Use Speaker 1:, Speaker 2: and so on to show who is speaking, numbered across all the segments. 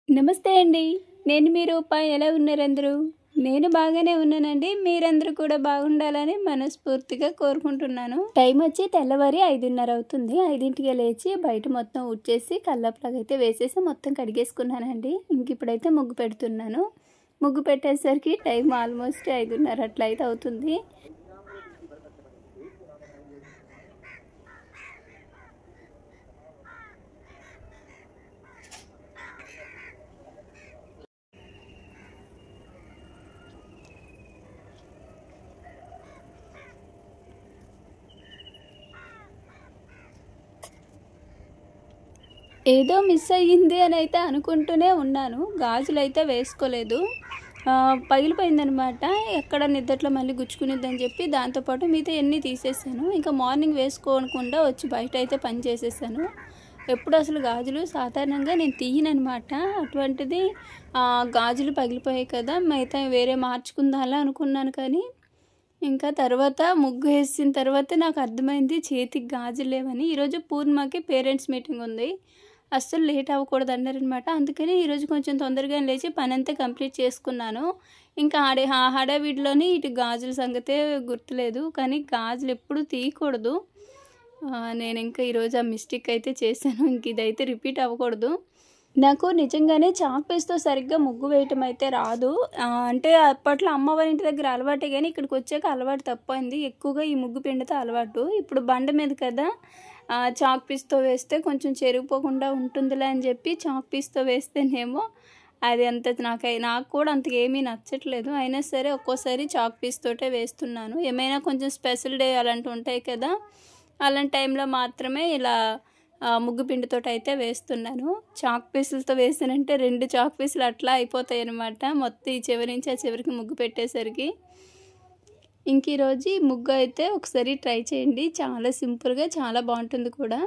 Speaker 1: నమస్తే అండి. నేను మీ రూప. ఎలా ఉన్నారందరూ? నేను బాగానే ఉన్నానండి. మీరందరూ కూడా బాగుండాలని మనస్ఫూర్తిగా కోరుకుంటున్నాను. టైం వచ్చి తెల్లవారి 5:30 అవుతుంది. 5ంటికే లేచి బయట మొత్తం ఊడ్చేసి కల్లాపులాగైతే వేసేసి మొత్తం కడిగేసుకున్నానండి. ఇంక ఇప్పుడైతే ముగ్గు పెడుతున్నాను. ముగ్గు పెట్టేసరికి టైం ఆల్మోస్ట్ 5:30 అట్లా అయితే అవుతుంది. ఏదో మిస్ అయ్యింది అని అయితే అనుకుంటూనే ఉన్నాను. గాజులైతే వేసుకోలేదు. పగిలిపోయిందనమాట. ఎక్కడ నిద్దట్లో మళ్ళీ గుచ్చుకునిద్దని చెప్పి దాంతోపాటు మిగతా అన్నీ తీసేసాను. ఇంకా మార్నింగ్ వేసుకోకుండా వచ్చి బయట అయితే పని చేసేసాను. ఎప్పుడు అసలు గాజులు సాధారణంగా నేను తీయనమాట. అటువంటిది గాజులు పగిలిపోయాయి కదా, మిగతా వేరే మార్చుకుందాలా అనుకున్నాను. కానీ ఇంకా తర్వాత ముగ్గు వేసిన తర్వాత నాకు అర్థమైంది చేతికి గాజులు లేవని. ఈరోజు పూర్ణిమకి పేరెంట్స్ మీటింగ్ ఉంది. అస్సలు లేట్ అవ్వకూడదు అన్నారనమాట. అందుకని ఈరోజు కొంచెం తొందరగా లేచి పని అంతా కంప్లీట్ చేసుకున్నాను. ఇంకా హడావిడిలోని ఇటు గాజుల సంగతే గుర్తులేదు. కానీ గాజులు ఎప్పుడు తీయకూడదు. నేను ఇంకా ఈరోజు ఆ మిస్టేక్ అయితే చేశాను. ఇంక ఇదైతే రిపీట్ అవ్వకూడదు. నాకు నిజంగానే చాక్ పీస్తో సరిగ్గా ముగ్గు వేయటం అయితే రాదు. అంటే అప్పట్లో అమ్మవారి ఇంటి దగ్గర అలవాటే, కానీ ఇక్కడికి వచ్చాక అలవాటు తప్పింది. ఎక్కువగా ఈ ముగ్గు పిండితో అలవాటు. ఇప్పుడు బండ మీద కదా, చాక్ పీస్తో వేస్తే కొంచెం చెరిగిపోకుండా ఉంటుందిలే అని చెప్పి చాక్ పీస్తో వేస్తేనేమో అది నాకు కూడా అంతగా ఏమీ నచ్చట్లేదు. అయినా సరే ఒక్కోసారి చాక్ పీస్ తోటే వేస్తున్నాను. ఏమైనా కొంచెం స్పెషల్ డే అలాంటివి ఉంటాయి కదా, అలాంటి టైంలో మాత్రమే ఇలా ముగ్గు పిండితో అయితే వేస్తున్నాను. చాక్ పీసులతో వేసానంటే 2 చాక్ పీసులు అట్లా అయిపోతాయి అన్నమాట. మొత్తం ఈ చివరి నుంచి ఆ చివరికి ముగ్గు పెట్టేసరికి. ఇంక ఈరోజు ఈ ముగ్గు అయితే ఒకసారి ట్రై చేయండి. చాలా సింపుల్గా చాలా బాగుంటుంది కూడా.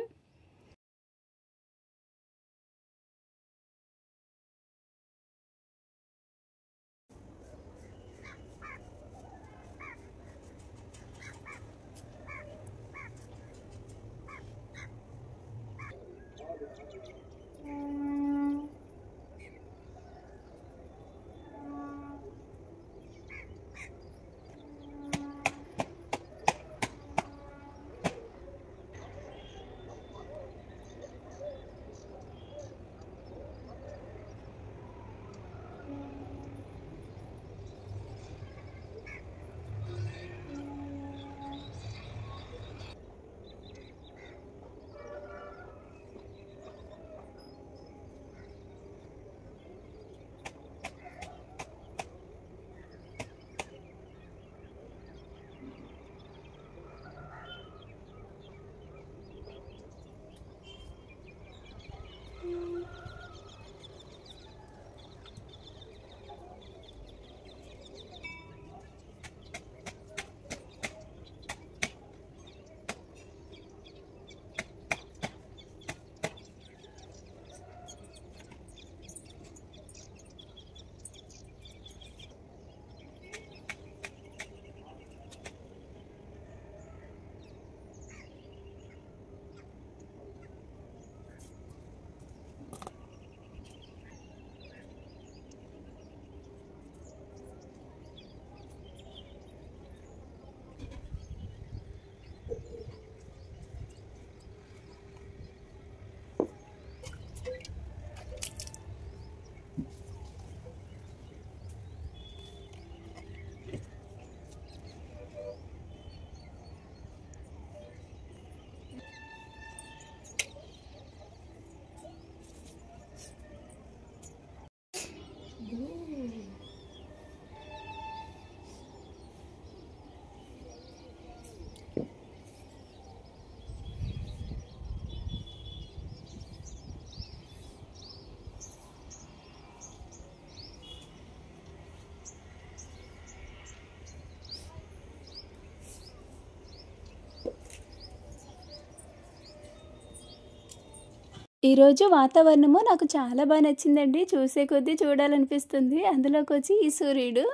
Speaker 1: ఈరోజు వాతావరణము నాకు చాలా బాగా నచ్చిందండి. చూసే కొద్దీ చూడాలనిపిస్తుంది. అందులోకి వచ్చి ఈ సూర్యుడు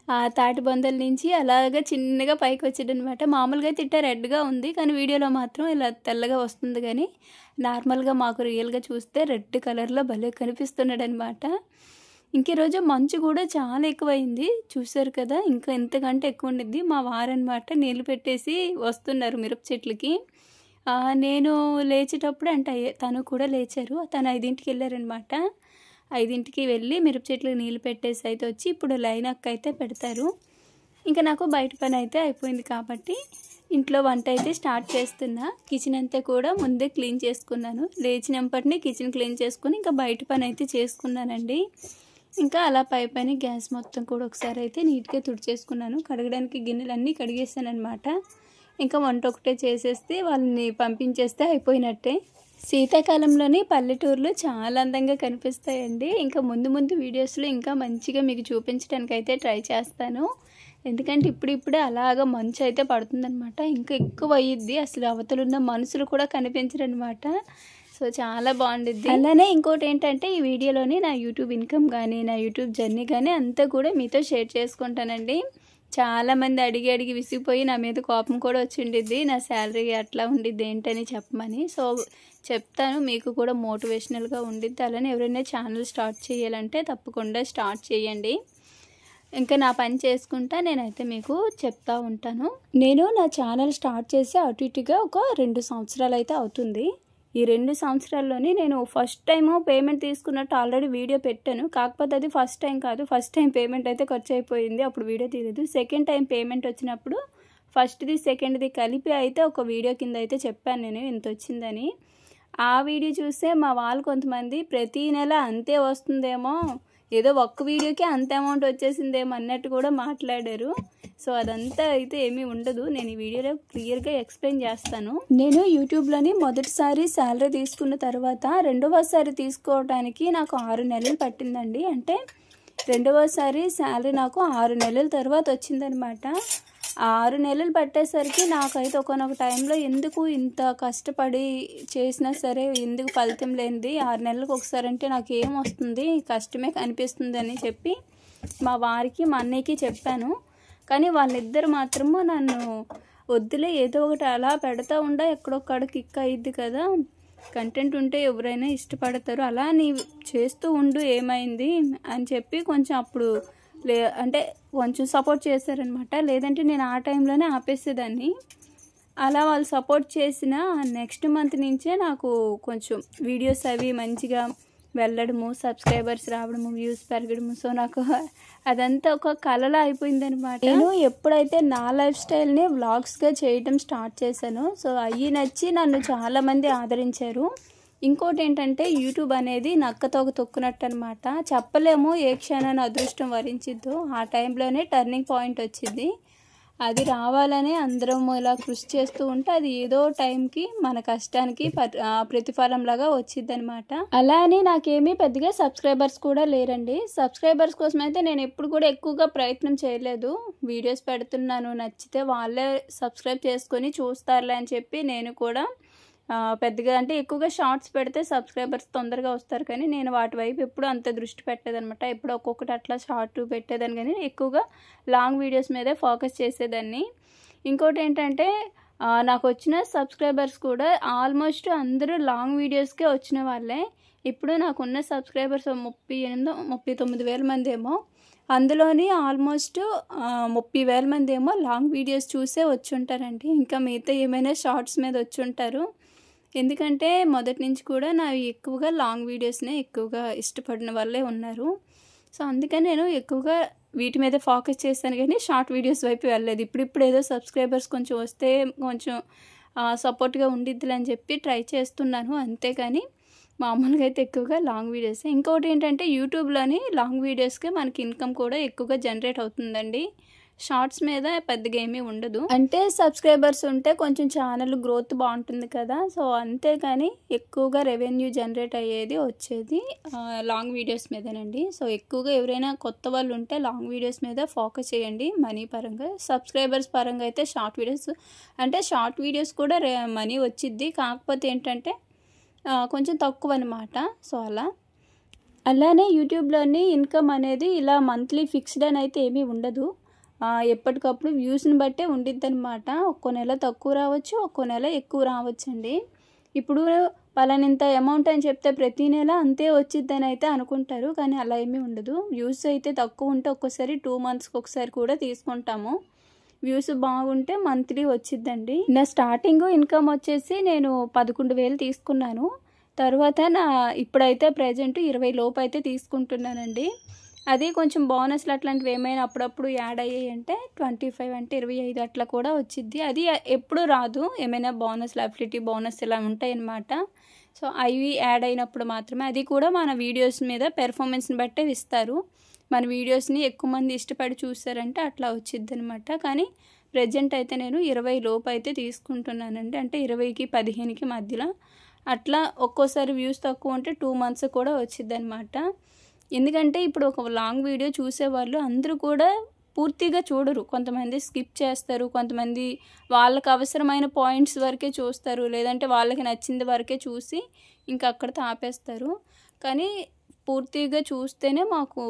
Speaker 1: ఆ తాటి బొందల నుంచి అలాగా చిన్నగా పైకి వచ్చాడనమాట. మామూలుగా అయితే ఇట్ట రెడ్గా ఉంది, కానీ వీడియోలో మాత్రం ఇలా తెల్లగా వస్తుంది. కానీ నార్మల్గా మాకు రియల్గా చూస్తే రెడ్ కలర్లో భలే కనిపిస్తున్నాడనమాట. ఇంక ఈరోజు మంచు కూడా చాలా ఎక్కువైంది, చూసారు కదా. ఇంకా ఇంతకంటే ఎక్కువ ఉండిద్ది. మా వారనమాట నీళ్ళు పెట్టేసి వస్తున్నారు మిరప చెట్లకి. నేను లేచేటప్పుడు అంటే తను కూడా లేచారు. తను 5ంటికి వెళ్ళారనమాట. 5ంటికి వెళ్ళి మిరప చెట్లకు నీళ్ళు పెట్టేసి అయితే వచ్చి ఇప్పుడు లైన్ అక్క అయితే పెడతారు. ఇంకా నాకు బయట పని అయితే అయిపోయింది కాబట్టి ఇంట్లో వంట అయితే స్టార్ట్ చేస్తున్నా. కిచెన్ అంతా కూడా ముందే క్లీన్ చేసుకున్నాను. లేచినప్పటినీ కిచెన్ క్లీన్ చేసుకుని ఇంకా బయట పని అయితే చేసుకున్నానండి. ఇంకా అలా పైన గ్యాస్ మొత్తం కూడా ఒకసారి అయితే నీట్గా తుడిచేసుకున్నాను. కడగడానికి గిన్నెలన్నీ కడిగేసాను అనమాట. ఇంకా వంట ఒకటే చేసేస్తే వాళ్ళని పంపించేస్తే అయిపోయినట్టే. శీతాకాలంలోని పల్లెటూర్లు చాలా అందంగా కనిపిస్తాయండి. ఇంకా ముందు ముందు వీడియోస్లో ఇంకా మంచిగా మీకు చూపించడానికి అయితే ట్రై చేస్తాను. ఎందుకంటే ఇప్పుడిప్పుడే అలాగా మంచు అయితే పడుతుందనమాట. ఇంకా ఎక్కువ అయ్యిద్ది, అసలు అవతలున్న మనుషులు కూడా కనిపించరనమాట. సో చాలా బాగుండిద్ది. అలానే ఇంకోటి ఏంటంటే ఈ వీడియోలోని నా యూట్యూబ్ ఇన్కమ్ కానీ నా యూట్యూబ్ జర్నీ కానీ అంతా కూడా మీతో షేర్ చేసుకుంటానండి. చాలామంది అడిగి విసిగిపోయి నా మీద కోపం కూడా వచ్చి ఉండిద్ది, నా శాలరీ అట్లా ఉండిద్ది ఏంటని చెప్పమని. సో చెప్తాను, మీకు కూడా మోటివేషనల్గా ఉండిద్ది. అలానే ఎవరైనా ఛానల్ స్టార్ట్ చేయాలంటే తప్పకుండా స్టార్ట్ చేయండి. ఇంకా నా పని చేసుకుంటా నేనైతే మీకు చెప్తా ఉంటాను. నేను నా ఛానల్ స్టార్ట్ చేసి అటు ఇటుగా ఒక 2 సంవత్సరాలు అయితే అవుతుంది. ఈ 2 సంవత్సరాల్లోని నేను ఫస్ట్ టైము పేమెంట్ తీసుకున్నట్టు ఆల్రెడీ వీడియో పెట్టాను. కాకపోతే అది ఫస్ట్ టైం కాదు, ఫస్ట్ టైం పేమెంట్ అయితే ఖర్చు అయిపోయింది, అప్పుడు వీడియో తీయలేదు. సెకండ్ టైం పేమెంట్ వచ్చినప్పుడు ఫస్ట్ది సెకండ్ది కలిపి అయితే ఒక వీడియో కింద అయితే చెప్పాను నేను ఇంత వచ్చిందని. ఆ వీడియో చూస్తే మా వాళ్ళు కొంతమంది ప్రతీ నెల అంతే వస్తుందేమో, ఏదో ఒక్క వీడియోకే అంత అమౌంట్ వచ్చేసిందేమో అన్నట్టు కూడా మాట్లాడారు. సో అదంతా అయితే ఏమీ ఉండదు. నేను ఈ వీడియోలో క్లియర్గా ఎక్స్ప్లెయిన్ చేస్తాను. నేను యూట్యూబ్లోని మొదటిసారి శాలరీ తీసుకున్న తర్వాత రెండవసారి తీసుకోవడానికి నాకు 6 నెలలు పట్టిందండి. అంటే రెండవసారి శాలరీ నాకు 6 నెలల తర్వాత వచ్చిందనమాట. 6 నెలలు పట్టేసరికి నాకైతే ఒకనొక టైంలో ఎందుకు ఇంత కష్టపడి చేసినా సరే ఎందుకు ఫలితం లేనిది 6 నెలలకు ఒకసారి అంటే నాకు ఏం వస్తుంది, కష్టమే కనిపిస్తుంది అని చెప్పి మా వారికి మా అన్నయ్యకి చెప్పాను. కానీ వాళ్ళిద్దరు మాత్రము నన్ను వద్దులే, ఏదో ఒకటి అలా పెడతా ఉండా, ఎక్కడొక్కడ కిక్ అయ్యిద్ది కదా, కంటెంట్ ఉంటే ఎవరైనా ఇష్టపడతారు, అలా నీ చేస్తూ ఉండు ఏమైంది అని చెప్పి కొంచెం అప్పుడు అంటే కొంచెం సపోర్ట్ చేశారనమాట. లేదంటే నేను ఆ టైంలోనే ఆపేసేదాన్ని. అలా వాళ్ళు సపోర్ట్ చేసిన నెక్స్ట్ మంత్ నుంచే నాకు కొంచెం వీడియోస్ అవి మంచిగా వెళ్ళడము, సబ్స్క్రైబర్స్ రావడము, వ్యూస్ పెరగడము. సో నాకు అదంతా ఒక కళలా అయిపోయిందనమాట. నేను ఎప్పుడైతే నా లైఫ్ స్టైల్ని వ్లాగ్స్గా చేయడం స్టార్ట్ చేశానో సో అవి నచ్చి నన్ను చాలామంది ఆదరించారు. ఇంకోటి ఏంటంటే యూట్యూబ్ అనేది నక్కతోక తొక్కునట్టు అనమాట. చెప్పలేము ఏ క్షణాన్ని అదృష్టం వరించిద్దో, ఆ టైంలోనే టర్నింగ్ పాయింట్ వచ్చింది. అది రావాలని అందరం ఇలా కృషి చేస్తూ ఉంటే అది ఏదో టైంకి మన కష్టానికి ప్రతిఫలంలాగా వచ్చింది అనమాట. అలా అని నాకేమీ పెద్దగా సబ్స్క్రైబర్స్ కూడా లేరండి. సబ్స్క్రైబర్స్ కోసం అయితే నేను ఎప్పుడు కూడా ఎక్కువగా ప్రయత్నం చేయలేదు. వీడియోస్ పెడుతున్నాను, నచ్చితే వాళ్ళే సబ్స్క్రైబ్ చేసుకొని చూస్తారులే అని చెప్పి నేను కూడా పెద్దగా అంటే ఎక్కువగా షార్ట్స్ పెడితే సబ్స్క్రైబర్స్ తొందరగా వస్తారు, కానీ నేను వాటి వైపు ఎప్పుడు అంత దృష్టి పెట్టేదనమాట. ఎప్పుడు ఒక్కొక్కటి అట్లా షార్ట్ పెట్టేదాన్ని, కానీ ఎక్కువగా లాంగ్ వీడియోస్ మీదే ఫోకస్ చేసేదాన్ని. ఇంకోటి ఏంటంటే నాకు వచ్చిన సబ్స్క్రైబర్స్ కూడా ఆల్మోస్ట్ అందరూ లాంగ్ వీడియోస్కే వచ్చిన వాళ్ళే. ఇప్పుడు నాకున్న సబ్స్క్రైబర్స్ 39,000 మంది ఏమో, అందులోని ఆల్మోస్ట్ 30,000 మంది ఏమో లాంగ్ వీడియోస్ చూసే వచ్చి ఉంటారండి. ఇంకా మిగతా ఏమైనా షార్ట్స్ మీద వచ్చి ఉంటారు. ఎందుకంటే మొదటి నుంచి కూడా నావి ఎక్కువగా లాంగ్ వీడియోస్నే ఎక్కువగా ఇష్టపడిన వాళ్ళే ఉన్నారు. సో అందుకని నేను ఎక్కువగా వీటి మీద ఫోకస్ చేశాను, కానీ షార్ట్ వీడియోస్ వైపు వెళ్ళలేదు. ఇప్పుడు ఏదో సబ్స్క్రైబర్స్ కొంచెం వస్తే కొంచెం సపోర్ట్గా ఉండిద్దిలే అని చెప్పి ట్రై చేస్తున్నాను, అంతేకాని మామూలుగా అయితే ఎక్కువగా లాంగ్ వీడియోస్. ఇంకోటి ఏంటంటే యూట్యూబ్లోని లాంగ్ వీడియోస్కి మనకి ఇన్కమ్ కూడా ఎక్కువగా జనరేట్ అవుతుందండి. షార్ట్స్ మీద పెద్దగా ఏమీ ఉండదు. అంటే సబ్స్క్రైబర్స్ ఉంటే కొంచెం ఛానల్ గ్రోత్ బాగుంటుంది కదా, సో అంతేకాని ఎక్కువగా రెవెన్యూ జనరేట్ అయ్యేది వచ్చేది లాంగ్ వీడియోస్ మీదనండి. సో ఎక్కువగా ఎవరైనా కొత్త వాళ్ళు ఉంటే లాంగ్ వీడియోస్ మీద ఫోకస్ చేయండి మనీ పరంగా. సబ్స్క్రైబర్స్ పరంగా అయితే షార్ట్ వీడియోస్, అంటే షార్ట్ వీడియోస్ కూడా మనీ వచ్చిద్ది, కాకపోతే ఏంటంటే కొంచెం తక్కువ అనమాట. సో అలా అలానే యూట్యూబ్లోని ఇన్కమ్ అనేది ఇలా మంత్లీ ఫిక్స్డ్ అని అయితే ఏమీ ఉండదు. ఎప్పటికప్పుడు వ్యూస్ని బట్టే ఉండిద్ది అనమాట. ఒక్కో నెల తక్కువ రావచ్చు, ఒక్కో నెల ఎక్కువ రావచ్చండి. ఇప్పుడు పలానింత అమౌంట్ అని చెప్తే ప్రతి నెల అంతే వచ్చిద్దని అయితే అనుకుంటారు, కానీ అలా ఏమీ ఉండదు. వ్యూస్ అయితే తక్కువ ఉంటే ఒక్కోసారి 2 మంత్స్కి ఒకసారి కూడా తీసుకుంటాము. వ్యూస్ బాగుంటే మంత్లీ వచ్చిద్దండి. నా స్టార్టింగ్ ఇన్కమ్ వచ్చేసి నేను 11,000 తీసుకున్నాను. తర్వాత ఇప్పుడైతే ప్రజెంట్ 20 లోపు అయితే తీసుకుంటున్నానండి. అది కొంచెం బోనస్లు అట్లాంటివి ఏమైనా అప్పుడప్పుడు యాడ్ అయ్యాయి అంటే 25 అంటే 25 అట్లా కూడా వచ్చిద్ది. అది ఎప్పుడు రాదు, ఏమైనా బోనస్లు అఫిలిటీ బోనస్ ఇలా ఉంటాయి అన్నమాట. సో అవి యాడ్ అయినప్పుడు మాత్రమే. అది కూడా మన వీడియోస్ మీద పెర్ఫార్మెన్స్ని బట్టే ఇస్తారు. మన వీడియోస్ని ఎక్కువ మంది ఇష్టపడి చూస్తారంటే అట్లా వచ్చిద్ది అనమాట. కానీ ప్రజెంట్ అయితే నేను 20 లోపు అయితే తీసుకుంటున్నానండి. అంటే 20కి 15కి మధ్యలో అట్లా. ఒక్కోసారి వ్యూస్ తక్కువ ఉంటే 2 మంత్స్ కూడా వచ్చిద్ది అనమాట. ఎందుకంటే ఇప్పుడు ఒక లాంగ్ వీడియో చూసేవాళ్ళు అందరూ కూడా పూర్తిగా చూడరు. కొంతమంది స్కిప్ చేస్తారు, కొంతమంది వాళ్ళకి అవసరమైన పాయింట్స్ వరకే చూస్తారు, లేదంటే వాళ్ళకి నచ్చింది వరకే చూసి ఇంకా అక్కడితో ఆపేస్తారు. కానీ పూర్తిగా చూస్తేనే మాకు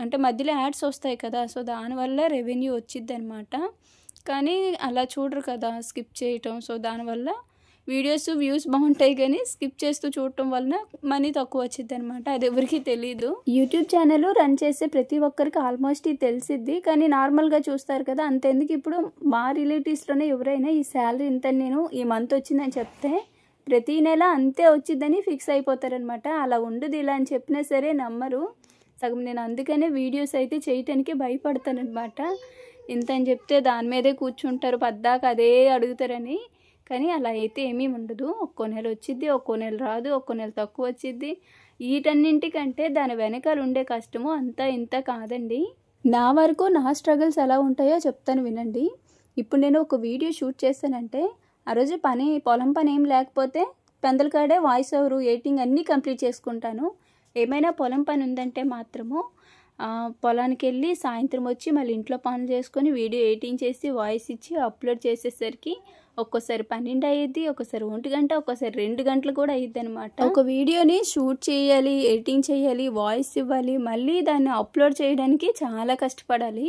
Speaker 1: అంటే మధ్యలో యాడ్స్ వస్తాయి కదా, సో దానివల్ల రెవెన్యూ వచ్చిద్ది అనమాట. కానీ అలా చూడరు కదా, స్కిప్ చేయటం. సో దానివల్ల వ్యూస్ బాగుంటాయి, కానీ స్కిప్ చేస్తూ చూడటం వలన మనీ తక్కువ వచ్చిద్ది అనమాట. అది ఎవరికి తెలీదు. యూట్యూబ్ ఛానల్ రన్ చేసే ప్రతి ఒక్కరికి ఆల్మోస్ట్ ఇది తెలిసిద్ది, కానీ నార్మల్గా చూస్తారు కదా. అంతెందుకు, ఇప్పుడు మా రిలేటివ్స్లోనే ఎవరైనా ఈ శాలరీ ఇంత నేను ఈ మంత్ వచ్చిందని చెప్తే ప్రతి నెల అంతే వచ్చిద్దని ఫిక్స్ అయిపోతారనమాట. అలా ఉండదు ఇలా అని చెప్పినా సరే నమ్మరు. సగం నేను అందుకనే వీడియోస్ అయితే చేయటానికి భయపడతానమాట. ఇంత అని చెప్తే దాని మీదే కూర్చుంటారు పద్దాక అదే అడుగుతారని. కానీ అలా అయితే ఏమీ ఉండదు. ఒక్కో నెల వచ్చిద్ది, ఒక్కో నెల రాదు, ఒక్కో నెల తక్కువ వచ్చిద్ది. వీటన్నింటికంటే దాని వెనకాల ఉండే కష్టము అంతా ఇంత కాదండి. నా వరకు నా స్ట్రగుల్స్ ఎలా ఉంటాయో చెప్తాను వినండి. ఇప్పుడు నేను ఒక వీడియో షూట్ చేశానంటే ఆ రోజు పొలం పని ఏం లేకపోతే పెందలకాడే వాయిస్ ఓవర్ ఎడిటింగ్ అన్నీ కంప్లీట్ చేసుకుంటాను. ఏమైనా పొలం పని ఉందంటే మాత్రము పొలానికి వెళ్ళి సాయంత్రం వచ్చి మళ్ళీ ఇంట్లో పనులు చేసుకొని వీడియో ఎడిటింగ్ చేసి వాయిస్ ఇచ్చి అప్లోడ్ చేసేసరికి ఒక్కోసారి 12 అయ్యిద్ది, ఒక్కోసారి 1 గంట, ఒక్కోసారి 2 గంటలు కూడా అయ్యిద్ది అనమాట. ఒక వీడియోని షూట్ చేయాలి, ఎడిటింగ్ చేయాలి, వాయిస్ ఇవ్వాలి, మళ్ళీ దాన్ని అప్లోడ్ చేయడానికి చాలా కష్టపడాలి.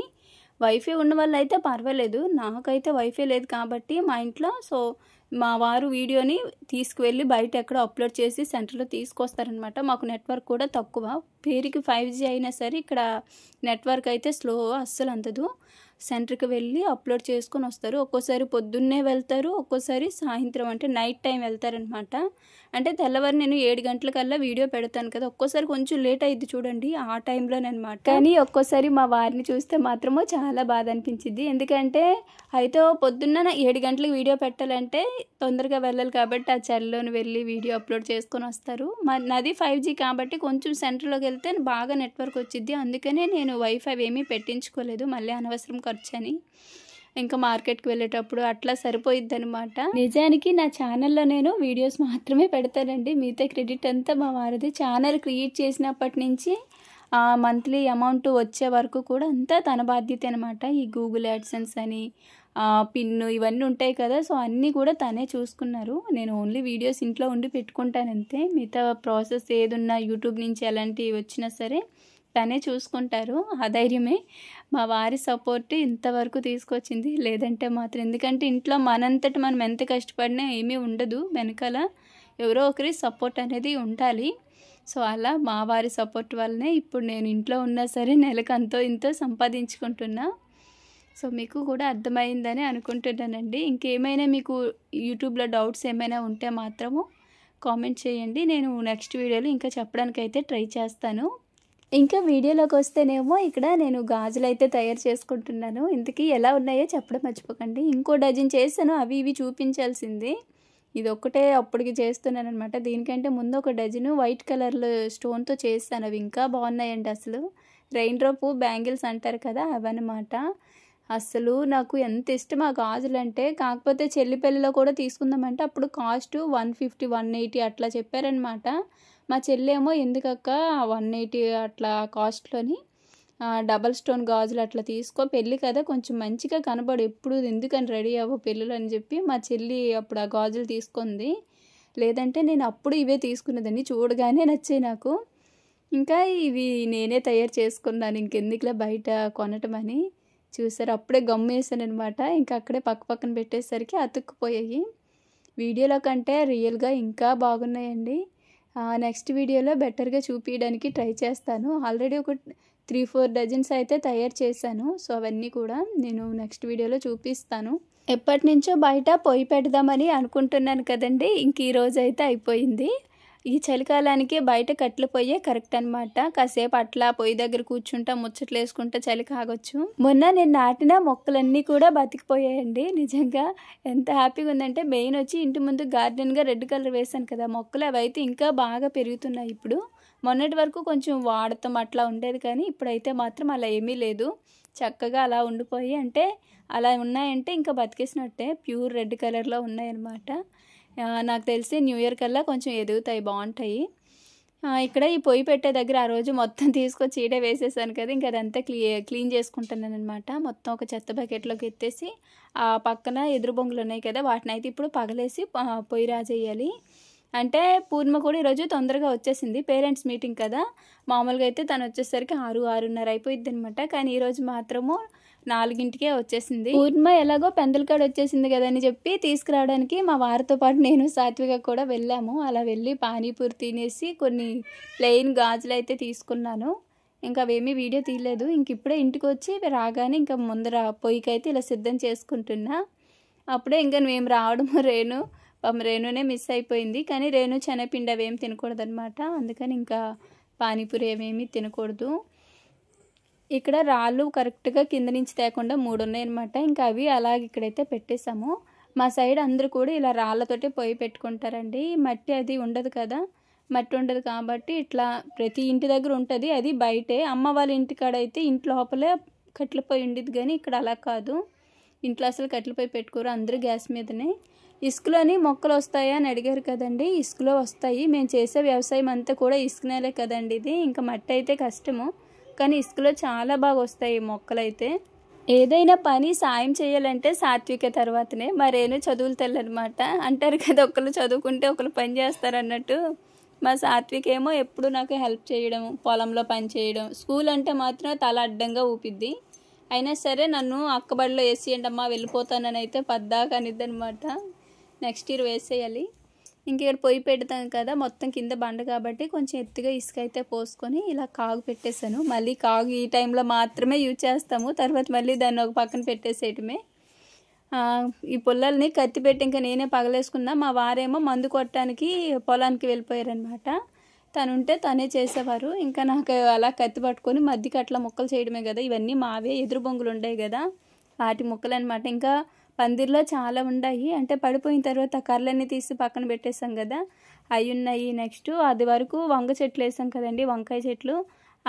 Speaker 1: వైఫై ఉన్న వాళ్ళు అయితే పర్వాలేదు, నాకైతే వైఫై లేదు కాబట్టి మా ఇంట్లో. సో మా వారు వీడియోని తీసుకువెళ్ళి బయట ఎక్కడో అప్లోడ్ చేసి సెంటర్లో తీసుకొస్తారనమాట. మాకు నెట్వర్క్ కూడా తక్కువ, పేరుకి 5G అయినా సరే ఇక్కడ నెట్వర్క్ అయితే స్లో, అస్సలు అందదు. సెంటర్కి వెళ్ళి అప్లోడ్ చేసుకొని వస్తారు. ఒక్కోసారి పొద్దున్నే వెళ్తారు, ఒక్కోసారి సాయంత్రం అంటే నైట్ టైం వెళ్తారనమాట. అంటే తెల్లవారు నేను 7 గంటలకల్లా వీడియో పెడతాను కదా, ఒక్కోసారి కొంచెం లేట్ అయ్యిద్ది చూడండి, ఆ టైంలోనమాట. కానీ ఒక్కోసారి మా వారిని చూస్తే మాత్రమో చాలా బాధ అనిపించింది. ఎందుకంటే అయితే పొద్దున్న 7 గంటలకు వీడియో పెట్టాలంటే తొందరగా వెళ్ళాలి కాబట్టి ఆ చలిలోని వెళ్ళి వీడియో అప్లోడ్ చేసుకొని వస్తారు. నాది 5G కాబట్టి కొంచెం సెంటర్లోకి వెళ్తే బాగా నెట్వర్క్ వచ్చిద్ది. అందుకనే నేను వైఫై ఏమీ పెట్టించుకోలేదు, మళ్ళీ అనవసరం ఖర్చు అని. ఇంకా మార్కెట్కి వెళ్ళేటప్పుడు అట్లా సరిపోయిద్ది అనమాట. నిజానికి నా ఛానల్లో నేను వీడియోస్ మాత్రమే పెడతానండి, మిగతా క్రెడిట్ అంతా మా వారిది. ఛానల్ క్రియేట్ చేసినప్పటి నుంచి మంత్లీ అమౌంట్ వచ్చే వరకు కూడా అంతా తన బాధ్యత అనమాట. ఈ గూగుల్ యాడ్సెన్స్ అని పిన్ను ఇవన్నీ ఉంటాయి కదా, సో అన్నీ కూడా తనే చూసుకున్నారు. నేను ఓన్లీ వీడియోస్ ఇంట్లో ఉండి పెట్టుకుంటానంతే. మిగతా ప్రాసెస్ ఏదున్నా యూట్యూబ్ నుంచి ఎలాంటివి వచ్చినా సరే తనే చూసుకుంటారు. ఆ ధైర్యమే మా వారి సపోర్ట్ ఇంతవరకు తీసుకొచ్చింది. లేదంటే మాత్రం, ఎందుకంటే ఇంట్లో మనంతటి మనం ఎంత కష్టపడినా ఏమీ ఉండదు, వెనకాల ఎవరో ఒకరి సపోర్ట్ అనేది ఉండాలి. సో అలా మా వారి సపోర్ట్ వల్లనే ఇప్పుడు నేను ఇంట్లో ఉన్నా సరే నెలకు అంతో ఇంతో సంపాదించుకుంటున్నా. సో మీకు కూడా అర్థమైందని అనుకుంటున్నానండి. ఇంకేమైనా మీకు యూట్యూబ్లో డౌట్స్ ఏమైనా ఉంటే మాత్రము కామెంట్ చేయండి, నేను నెక్స్ట్ వీడియోలో ఇంకా చెప్పడానికైతే ట్రై చేస్తాను. ఇంకా వీడియోలోకి వస్తేనేమో ఇక్కడ నేను గాజులు అయితే తయారు చేసుకుంటున్నాను. ఇంతకీ ఎలా ఉన్నాయో చెప్పడం మర్చిపోకండి. ఇంకో డజన్ చేస్తాను, అవి ఇవి చూపించాల్సింది. ఇది ఒక్కటే అప్పటికి చేస్తున్నాను అనమాట. దీనికంటే ముందు ఒక డజను వైట్ కలర్లో స్టోన్తో చేస్తాను, అవి ఇంకా బాగున్నాయండి. అసలు రెయిన్ డ్రాప్ బ్యాంగిల్స్ అంటారు కదా, అవన్నమాట. అసలు నాకు ఎంత ఇష్టం ఆ గాజులు అంటే. కాకపోతే చెల్లి పెళ్ళిలో కూడా తీసుకుందామంటే అప్పుడు కాస్ట్ 150 180 అట్లా చెప్పారనమాట. మా చెల్లేమో ఎందుకక్క 180 అట్లా కాస్ట్లోని డబల్ స్టోన్ గాజులు అట్లా తీసుకో, పెళ్ళి కదా కొంచెం మంచిగా కనబడు, ఎప్పుడు ఎందుకని రెడీ అవ్వ పెళ్ళిలో అని చెప్పి మా చెల్లి అప్పుడు ఆ గాజులు తీసుకుంది. లేదంటే నేను అప్పుడు ఇవే తీసుకునేదాన్ని, చూడగానే నచ్చాయి నాకు. ఇంకా ఇవి నేనే తయారు చేసుకున్నాను, ఇంకెందుకులే బయట కొనటమని. చూసారు, అప్పుడే గమ్ వేసాననమాట. ఇంకా అక్కడే పక్కన పెట్టేసరికి అతుక్కుపోయాయి. వీడియోలో కంటే రియల్గా ఇంకా బాగున్నాయండి. నెక్స్ట్ వీడియోలో బెటర్గా చూపించడానికి ట్రై చేస్తాను. ఆల్రెడీ ఒక 3-4 డజన్స్ అయితే తయారు చేశాను. సో అవన్నీ కూడా నేను నెక్స్ట్ వీడియోలో చూపిస్తాను. ఎప్పటి నుంచో బయట పొయ్యి పెడదామని అనుకుంటున్నాను కదండి, ఇంక ఈరోజు అయితే అయిపోయింది. ఈ చలికాలానికి బయట కట్టెల పొయ్యే కరెక్ట్ అనమాట. కాసేపు అట్లా పొయ్యి దగ్గర కూర్చుంటా ముచ్చట్లు వేసుకుంటా చలి కాగొచ్చు. మొన్న నేను నాటిన మొక్కలన్నీ కూడా బతికిపోయాయండి. నిజంగా ఎంత హ్యాపీగా ఉందంటే, మెయిన్ వచ్చి ఇంటి ముందు గార్డెన్గా రెడ్ కలర్ వేసాను కదా మొక్కలు, అవి అయితే ఇంకా బాగా పెరుగుతున్నాయి ఇప్పుడు. మొన్నటి వరకు కొంచెం వాడతాం అట్లా ఉండేది, కానీ ఇప్పుడైతే మాత్రం అలా ఏమీ లేదు. చక్కగా అలా ఉండిపోయి, అంటే అలా ఉన్నాయంటే ఇంకా బతికేసినట్టే. ప్యూర్ రెడ్ కలర్లో ఉన్నాయన్నమాట. నాకు తెలిసి న్యూ ఇయర్ కల్లా కొంచెం ఎదుగుతాయి, బాగుంటాయి. ఇక్కడ ఈ పొయ్యి పెట్టే దగ్గర ఆ రోజు మొత్తం తీసుకొచ్చి ఈడే వేసేసాను కదా, ఇంకా అదంతా క్లీన్ చేసుకుంటున్నాను అనమాట. మొత్తం ఒక చెత్త బకెట్లోకి ఎత్తేసి ఆ పక్కన ఎదురు బొంగులు ఉన్నాయి కదా, వాటిని అయితే ఇప్పుడు పగలేసి పొయ్యి రాజేయాలి. అంటే పూర్ణిమ కూడా ఈరోజు తొందరగా వచ్చేసింది, పేరెంట్స్ మీటింగ్ కదా. మామూలుగా అయితే తను వచ్చేసరికి 6-6:30 అయిపోయింది అనమాట. కానీ ఈరోజు మాత్రము 4కే వచ్చేసింది. పూర్ణిమ ఎలాగో పెందలకాడ వచ్చేసింది కదని చెప్పి తీసుకురావడానికి మా వారితో పాటు నేను సాత్విక కూడా వెళ్ళాము. అలా వెళ్ళి పానీపూరి తినేసి కొన్ని ప్లెయిన్ గాజులు అయితే తీసుకున్నాను. ఇంకా అవేమీ వీడియో తీయలేదు. ఇంక ఇప్పుడే ఇంటికి వచ్చి రాగానే ఇంకా ముందర పొయ్యికి అయితే ఇలా సిద్ధం చేసుకుంటున్నా. అప్పుడే ఇంకా మేము రావడము రేణునే మిస్ అయిపోయింది. కానీ రేణు శనగపిండి అవేమి తినకూడదు అనమాట, అందుకని ఇంకా పానీపూరి ఏమేమి తినకూడదు. ఇక్కడ రాళ్ళు కరెక్ట్గా కింద నుంచి తేకుండా 3 ఉన్నాయన్నమాట. ఇంకా అవి అలాగే ఇక్కడైతే పెట్టేశాము. మా సైడ్ అందరూ కూడా ఇలా రాళ్ళతోటే పొయ్యి పెట్టుకుంటారండి. మట్టి అది ఉండదు కదా, మట్టి ఉండదు కాబట్టి ఇట్లా ప్రతి ఇంటి దగ్గర ఉంటుంది. అది బయటే, అమ్మ వాళ్ళ ఇంటికాడ అయితే ఇంటి లోపలే కట్టెల పొయ్యి ఉండేది, కానీ ఇక్కడ అలా కాదు. ఇంట్లో అసలు కట్టెల పొయ్యి పెట్టుకోరు, అందరూ గ్యాస్ మీదనే. ఇసుకలోని మొక్కలు వస్తాయా అని అడిగారు కదండి, ఇసుకలో వస్తాయి. మేము చేసే వ్యవసాయం అంతా కూడా ఇసుక నేలే కదండి ఇది. ఇంకా మట్టి అయితే కష్టము, కానీ ఇసుకలో చాలా బాగా వస్తాయి మొక్కలైతే. ఏదైనా పని సాయం చేయాలంటే సాత్విక తర్వాతనే. మరేనో చదువులు తెల్లనమాట అంటారు కదా, ఒకళ్ళు చదువుకుంటే ఒకళ్ళు పని చేస్తారన్నట్టు. మా సాత్విక ఏమో ఎప్పుడు నాకు హెల్ప్ చేయడం, పొలంలో పని చేయడం. స్కూల్ అంటే మాత్రం తల అడ్డంగా ఊపిద్ది. అయినా సరే నన్ను అక్కబడిలో వేసేయండి అమ్మా వెళ్ళిపోతానని అయితే పద్దాకా అనిద్దనమాట. నెక్స్ట్ ఇయర్ వేసేయాలి. ఇంక ఇక్కడ పొయ్యి పెడతాం కదా, మొత్తం కింద బండ కాబట్టి కొంచెం ఎత్తుగా ఇసుక అయితే పోసుకొని ఇలా కాగు పెట్టేశాను. మళ్ళీ కాగు ఈ టైంలో మాత్రమే యూజ్ చేస్తాము, తర్వాత మళ్ళీ దాన్ని ఒక పక్కన పెట్టేసేయటమే. ఈ పుల్లల్ని కత్తి పెట్టి ఇంకా నేనే పగలేసుకున్నా. మా వారేమో మందు కొట్టడానికి పొలానికి వెళ్ళిపోయారనమాట. తనుంటే తనే చేసేవారు. ఇంకా నాకు అలా కత్తి పట్టుకొని మధ్యకి అట్లా ముక్కలు చేయడమే కదా. ఇవన్నీ మావే ఎదురు బొంగులు ఉంటాయి కదా, వాటి ముక్కలు అనమాట. ఇంకా పందిర్లో చాలా ఉన్నాయి, అంటే పడిపోయిన తర్వాత కర్రలన్నీ తీసి పక్కన పెట్టేసాం కదా, అవి ఉన్నాయి. నెక్స్ట్ అది వరకు వంగ చెట్లు వేసాం కదండి, వంకాయ చెట్లు,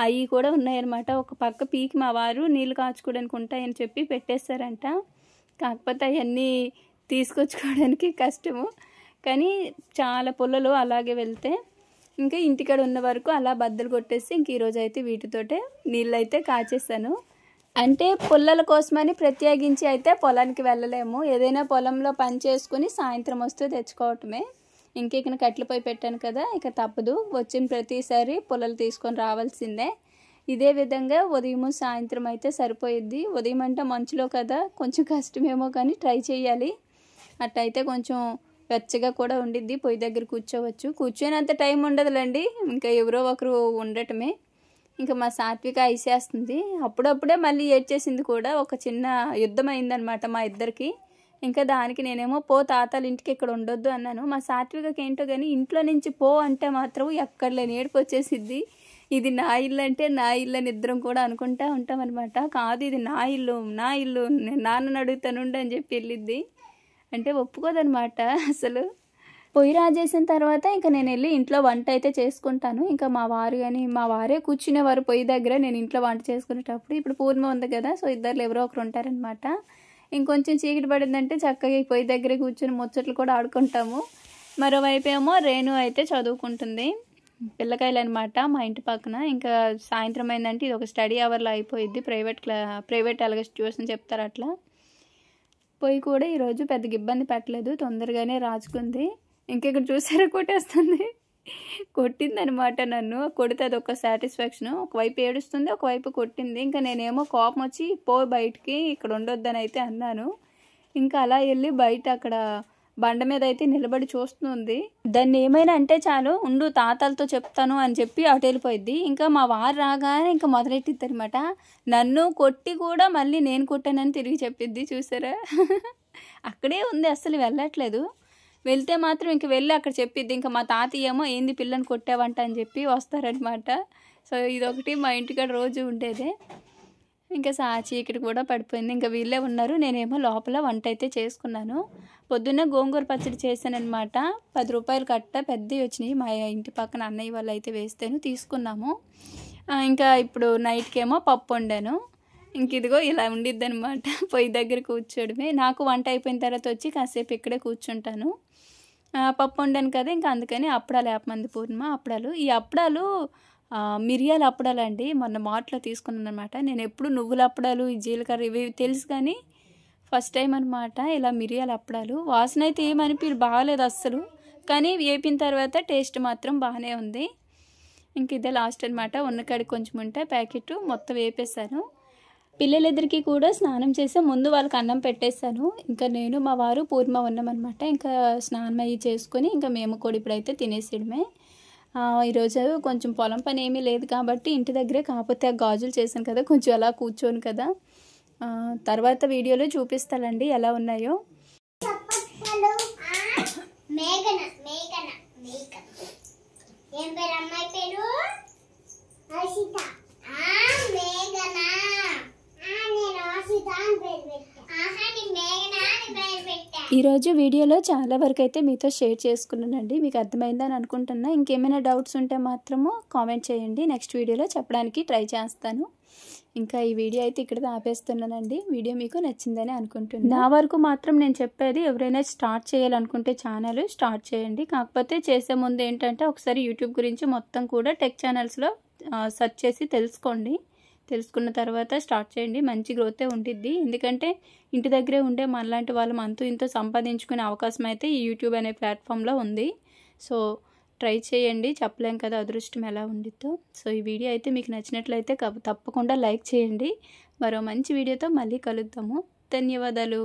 Speaker 1: అవి కూడా ఉన్నాయన్నమాట. ఒక పక్క పీకి మా వారు నీళ్ళు కాచుకోవడానికి ఉంటాయని చెప్పి పెట్టేస్తారంట. కాకపోతే అవన్నీ తీసుకొచ్చుకోవడానికి కష్టము, కానీ చాలా పుల్లలు అలాగే వెళ్తే ఇంకా ఇంటికాడ ఉన్న వరకు అలా బద్దలు కొట్టేసి ఇంక ఈరోజు అయితే వీటితోటే నీళ్ళు అయితే కాచేసాను. అంటే పుల్లల కోసమని ప్రత్యేకించి అయితే పొలానికి వెళ్ళలేము. ఏదైనా పొలంలో పని చేసుకుని సాయంత్రం వస్తే తెచ్చుకోవటమే. ఇంకెక్కడ కట్టెల పొయ్యి పెట్టాను కదా, ఇక తప్పదు. వచ్చిన ప్రతిసారి పుల్లలు తీసుకొని రావాల్సిందే. ఇదే విధంగా ఉదయం సాయంత్రం అయితే సరిపోయిద్ది. ఉదయం అంటే మంచులో కదా, కొంచెం కష్టమేమో కానీ ట్రై చేయాలి. అట్టయితే కొంచెం వెచ్చగా కూడా ఉండిద్ది, పొయ్యి దగ్గర కూర్చోవచ్చు. కూర్చొనేంత టైం ఉండదులేండి, ఇంకా ఎవరో ఒకరు ఉండటమే. ఇంకా మా సాత్విక ఐసేస్తుంది. అప్పుడప్పుడే మళ్ళీ ఏడ్చేసింది కూడా. ఒక చిన్న యుద్ధం అయిందనమాట మా ఇద్దరికి. ఇంకా దానికి నేనేమో తాతల ఇంటికి ఇక్కడ ఉండొద్దు అన్నాను. మా సాత్వికకి ఏంటో కానీ ఇంట్లో నుంచి అంటే మాత్రం ఎక్కడ లేని ఏడుపు వచ్చేసిద్ది. ఇది నా ఇల్లు అంటే నా ఇల్లు అని ఇద్దరం కూడా అనుకుంటా ఉంటామన్నమాట. కాదు ఇది నా ఇల్లు నేను నాన్నని అడుగుతానుండి అని చెప్పి వెళ్ళిద్ది. అంటే ఒప్పుకోదనమాట అసలు. పొయ్యి రాజేసిన తర్వాత ఇంకా నేను వెళ్ళి ఇంట్లో వంట అయితే చేసుకుంటాను. ఇంకా మా వారే కూర్చునేవారు పొయ్యి దగ్గర, నేను ఇంట్లో వంట చేసుకునేటప్పుడు. ఇప్పుడు పూర్ణిమ ఉంది కదా, సో ఇద్దరు ఎవరో ఒకరు ఉంటారనమాట. ఇంకొంచెం చీకటి పడిందంటే చక్కగా ఈ పొయ్యి దగ్గరే కూర్చొని ముచ్చట్లు కూడా ఆడుకుంటాము. మరోవైపు ఏమో రేణు అయితే చదువుకుంటుంది. పిల్లకాయలు అనమాట మా ఇంటి పక్కన. ఇంకా సాయంత్రం అయిందంటే ఇది ఒక స్టడీ అవర్లో అయిపోయిద్ది. ప్రైవేట్ అలాగే ట్యూషన్ చెప్తారు అట్లా. పొయ్యి కూడా ఈరోజు పెద్దగా ఇబ్బంది పెట్టలేదు, తొందరగానే రాజుకుంది. ఇంకెక్కడ చూసారా కొట్టేస్తుంది. కొట్టిందనమాట నన్ను. కొడితే అదొక సాటిస్ఫాక్షన్. ఒకవైపు ఏడుస్తుంది, ఒకవైపు కొట్టింది. ఇంకా నేనేమో కోపం వచ్చి పో బయటికి, ఇక్కడ ఉండొద్దని అయితే అన్నాను. ఇంకా అలా వెళ్ళి బయట అక్కడ బండ మీద అయితే నిలబడి చూస్తుంది. దాన్ని ఏమైనా అంటే చాలు, ఉండు తాతలతో చెప్తాను అని చెప్పి అటు వెళ్ళిపోయింది. ఇంకా మా వారు రాగానే ఇంకా మొదలెట్టిద్ది అనమాట. నన్ను కొట్టి కూడా మళ్ళీ నేను కొట్టానని తిరిగి చెప్పిద్ది. చూసారా? అక్కడే ఉంది, అస్సలు వెళ్ళట్లేదు. వెళ్తే మాత్రం ఇంక వెళ్ళి అక్కడ చెప్పిద్ది. ఇంకా మా తాతయ్య ఏమో ఏంది పిల్లని కొట్టావంట అని చెప్పి వస్తారనమాట. సో ఇదొకటి మా ఇంటికాడ రోజు ఉండేదే. ఇంకా చీకటి కూడా పడిపోయింది. ఇంకా వీళ్ళే ఉన్నారు, నేనేమో లోపల వంట అయితే చేసుకున్నాను. పొద్దున్న గోంగూర పచ్చడి చేశానమాట. 10 రూపాయలు కట్ట పెద్దవి వచ్చినాయి. మా ఇంటి పక్కన అన్నయ్య వాళ్ళు అయితే వేస్తేను తీసుకున్నాము. ఇంకా ఇప్పుడు నైట్కి ఏమో పప్పు వండాను. ఇంక ఇదిగో ఇలా ఉండిద్ది అనమాట. పొయ్యి దగ్గర కూర్చోడమే. నాకు వంట అయిపోయిన తర్వాత వచ్చి కాసేపు ఇక్కడే కూర్చుంటాను. పప్పు వండాను కదా, ఇంకా అందుకని అప్పడాలు వేపమంది పూర్ణిమ అప్పడాలు. ఈ అప్పడాలు మిరియాల అప్పడాలు అండి. మొన్న మార్ట్లో తీసుకున్నాను అనమాట. నేను ఎప్పుడు నువ్వుల అప్పడాలు, ఈ జీలకర్ర ఇవి తెలుసు, కానీ ఫస్ట్ టైం అనమాట ఇలా మిరియాల అప్పడాలు. వాసన అయితే ఏమనిపించలేదు, బాగాలేదు అస్సలు. కానీ వేపిన తర్వాత టేస్ట్ మాత్రం బాగానే ఉంది. ఇంక ఇదే లాస్ట్ అనమాట. ఉన్నకాడికి కొంచెం ఉంటే ప్యాకెట్ మొత్తం వేపేసాను. పిల్లలిద్దరికీ కూడా స్నానం చేసి ముందు వాళ్ళకి అన్నం పెట్టేశాను. ఇంకా నేను మా వారు పూర్ణిమ ఉన్నామన్నమాట. ఇంకా స్నానం అయ్యి చేసుకొని ఇంకా మేము కూడా ఇప్పుడైతే తినేసేయడమే. ఈరోజు కొంచెం పొలం పని ఏమీ లేదు కాబట్టి ఇంటి దగ్గరే, కాకపోతే గాజులు చేశాను కదా, కొంచెం అలా కూర్చోను కదా. తర్వాత వీడియోలో చూపిస్తానండి ఎలా ఉన్నాయో. ఈరోజు వీడియోలో చాలా వరకు అయితే మీతో షేర్ చేసుకున్నానండి. మీకు అర్థమైందని అనుకుంటున్నా. ఇంకేమైనా డౌట్స్ ఉంటే మాత్రము కామెంట్ చేయండి, నెక్స్ట్ వీడియోలో చెప్పడానికి ట్రై చేస్తాను. ఇంకా ఈ వీడియో అయితే ఇక్కడ ఆపేస్తున్నానండి. వీడియో మీకు నచ్చిందని అనుకుంటున్నాను. నా వరకు మాత్రం నేను చెప్పేది, ఎవరైనా స్టార్ట్ చేయాలనుకుంటే ఛానల్ స్టార్ట్ చేయండి. కాకపోతే చేసే ముందు ఏంటంటే ఒకసారి యూట్యూబ్ గురించి మొత్తం కూడా టెక్ ఛానల్స్లో సెర్చ్ చేసి తెలుసుకోండి. తెలుసుకున్న తర్వాత స్టార్ట్ చేయండి. మంచి గ్రోతే ఉండిద్ది. ఎందుకంటే ఇంటి దగ్గరే ఉండే మనలాంటి వాళ్ళు అంతూ ఇంతో సంపాదించుకునే అవకాశం అయితే ఈ యూట్యూబ్ అనే ప్లాట్ఫామ్లో ఉంది. సో ట్రై చేయండి, చెప్పలేం కదా అదృష్టం ఎలా ఉండిద్దో. సో ఈ వీడియో అయితే మీకు నచ్చినట్లయితే తప్పకుండా లైక్ చేయండి. మరో మంచి వీడియోతో మళ్ళీ కలుద్దాము. ధన్యవాదాలు.